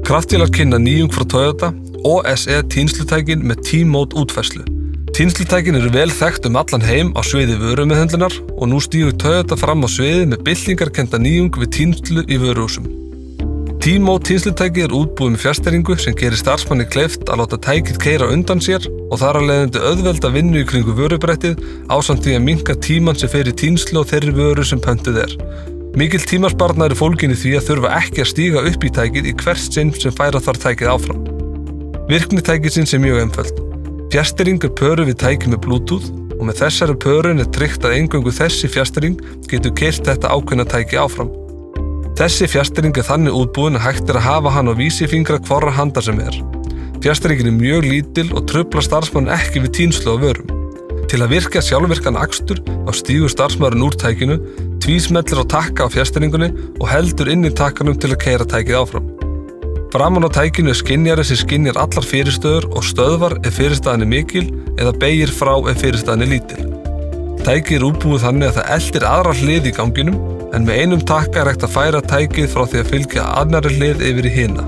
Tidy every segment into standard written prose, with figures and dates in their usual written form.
Kraftalar kynna nýjung frá Toyota, OSE tínslutækin með T-Mode útfærslu. Tínslutækin eru vel þekkt allan heim á sviði vörumeðhöndlunar og nú stígur Toyota fram á sviðið með byltingarkennda nýjung við tínslu í vöruhúsum. T-Mode tínslutækið útbúið með fjarstýringu sem gerir starfsmanni kleift að láta tækið keyra undan sér og þar af leiðandi auðvelda vinnu í kringu vörubrettið ásamt því að minnka tímann sem fer í tínslu og þeirri vöru sem pöntuð er. Mikill tímasparnaður er fólginn í því að þurfa ekki að stíga upp í tækið í hvert sinn sem færa þarf tækið áfram. Virkni tækisins er mjög einföld. Fjarstýring er pöruð við tækið með Bluetooth og með þessari pörun er tryggt að eingöngu þessi fjarstýring getur keyrt þetta ákveðna tæki áfram. Þessi fjarstýring er þannig útbúin að hægt er að hafa hann á vísifingra hvorra handar sem er. Fjarstýringin er mjög lítil og truflar starfsmann ekki við tínslu á vörum. Til að virka sjálfvirkan akstur þá stígur starfsmaðurinn úr tækinu, tvísmellir á takka á fjarstýringunni og heldur inn í takkanum til að keyra tækið áfram. Framan á tækinu er skynjari sem skynjar allar fyrirstöður og stöðvar ef fyrirstaðan er mikil eða beygir frá ef fyrirstaðan er lítil. Tækið er útbúið þannig að það eltir aðra hlið í ganginum en með einum takka er hægt að færa tækið frá því að fylgja annarri hlið yfir í hina.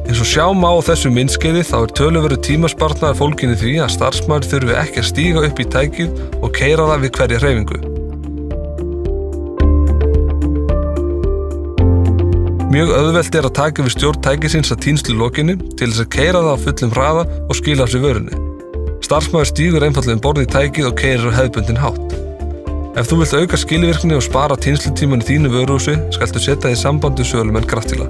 Eins og sjá má á þessu myndskeiði þá er töluverður tímasparnaður fólginn í því að starfsmaður þurfi ekki að stíga upp í tækið og keyra það við hverja hreyfingu. Mjög auðvelt er að taka við stjórn tækisins að tínslu lokinni til þess að keyra það á fullum hraða og skila af sér vörunni. Starfsmaður stígur einfaldlega borð í tækið og keyrir á hefðbundinn hátt. Ef þú vilt auka skilvirkni og spara tínslutímann í þínu vöruhúsi, skaltu setja þig í samband við sölumenn Kraftila.